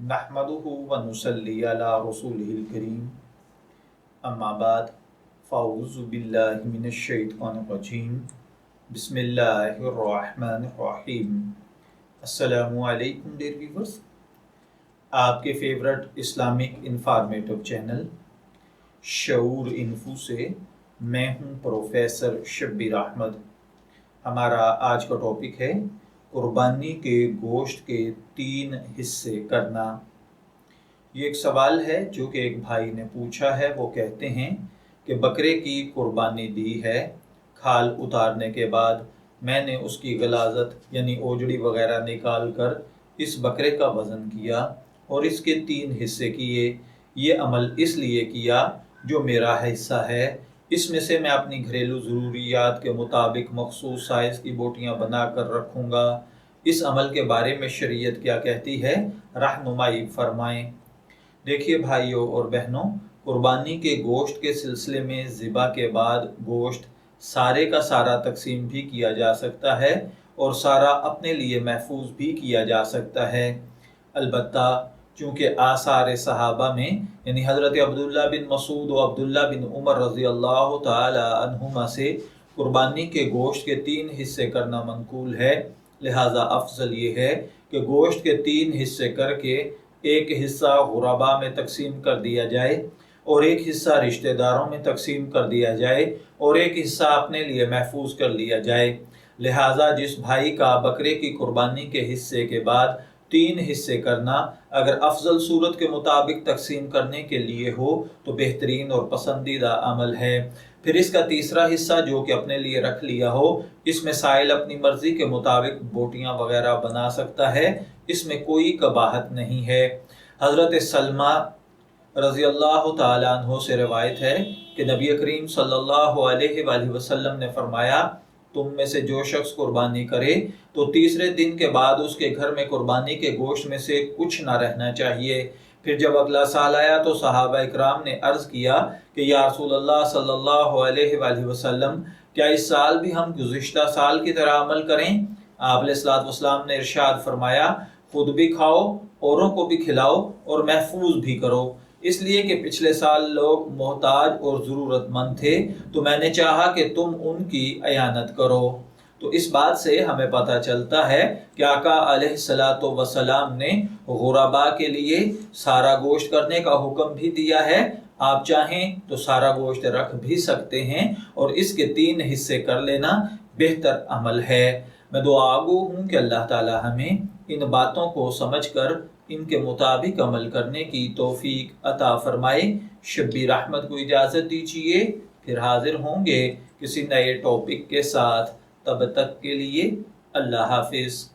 नहमदुहु व नुसल्ली अला रसूलिहिल करीम अम्मा बाद फ़ाऊज़ु बिल्लाहि मिनश शैतानिर रजीम बिस्मिल्लाहिर रहमानिर रहीम। अस्सलामु अलैकुम डियर व्यूअर्स, आपके favourite Islamic informative channel Shaoor info से मैं हूं प्रोफेसर शब्बीर अहमद। हमारा आज का टॉपिक है कुर्बानी के गोश्त के 3 हिस्से करना। ये एक सवाल है जो कि एक भाई ने पूछा है। वो कहते हैं कि बकरे की कुर्बानी दी है, खाल उतारने के बाद मैंने उसकी गलाजत यानी ओजड़ी वगैरह निकाल कर इस बकरे का वज़न किया और इसके 3 हिस्से किए। ये अमल इसलिए किया जो मेरा हिस्सा है, इसमें से मैं अपनी घरेलू ज़रूरियात के मुताबिक मखसूस साइज़ की बोटियाँ बना कर रखूँगा। इस अमल के बारे में शरीयत क्या कहती है, रहनुमाई फरमाएँ। देखिए भाइयों और बहनों, कुर्बानी के गोश्त के सिलसिले में ज़िबा के बाद गोश्त सारे का सारा तकसीम भी किया जा सकता है और सारा अपने लिए महफूज भी किया जा सकता है। अलबत्ता चूँकि आसार सहाबा में यानी हज़रत अब्दुल्ला बिन मसूद और अब्दुल्ला बिन उमर रज़ी अल्लाह ताला अन्हुमा से कुर्बानी के गोश्त के 3 हिस्से करना मनकूल है, लिहाजा अफजल ये है कि गोश्त के 3 हिस्से करके एक हिस्सा गुरबा में तकसीम कर दिया जाए और एक हिस्सा रिश्तेदारों में तकसीम कर दिया जाए और एक हिस्सा अपने लिए महफूज कर लिया जाए। लिहाजा जिस भाई का बकरे की कुर्बानी के हिस्से के बाद 3 हिस्से करना अगर अफजल सूरत के मुताबिक तकसीम करने के लिए हो तो बेहतरीन और पसंदीदा अमल है। फिर इसका तीसरा हिस्सा जो कि अपने लिए रख लिया हो, इसमें साइल अपनी मर्जी के मुताबिक बोटियां वगैरह बना सकता है, इसमें कोई कबाहत नहीं है। हज़रत सलमा रज़ी अल्लाह ताला अन्हो से रिवायत है कि नबी करीम सल्लल्लाहु अलैहि वसल्लम ने फरमाया, तुम में से जो शख्स कुर्बानी करे तो तीसरे दिन के बाद उसके घर में कुर्बानी के गोश्त में से कुछ ना रहना चाहिए। फिर जब अगला साल आया तो सहाबा इकराम ने अर्ज़ किया कि या रसूलल्लाह सल्लल्लाहु अलैहि वसल्लम, क्या इस साल भी हम गुज़िश्ता साल की तरह अमल करें? आप अलैहिस्सलातु वस्सलाम ने इरशाद फरमाया, खुद भी खाओ, औरों को भी खिलाओ और महफूज भी करो, इसलिए कि पिछले साल लोग मोहताज और ज़रूरतमंद थे तो मैंने चाहा कि तुम उनकी अयानत करो। तो इस बात से हमें पता चलता है कि आका अलैहिस्सलातु वस्सलाम ने गुरबा के लिए सारा गोश्त करने का हुक्म भी दिया है। आप चाहें तो सारा गोश्त रख भी सकते हैं और इसके 3 हिस्से कर लेना बेहतर अमल है। मैं दुआगो हूँ कि अल्लाह ताला हमें इन बातों को समझकर इनके मुताबिक अमल करने की तौफीक अता फरमाए। शब्बीर अहमद को इजाज़त दीजिए, फिर हाजिर होंगे किसी नए टॉपिक के साथ। तब तक के लिए अल्लाह हाफिज़।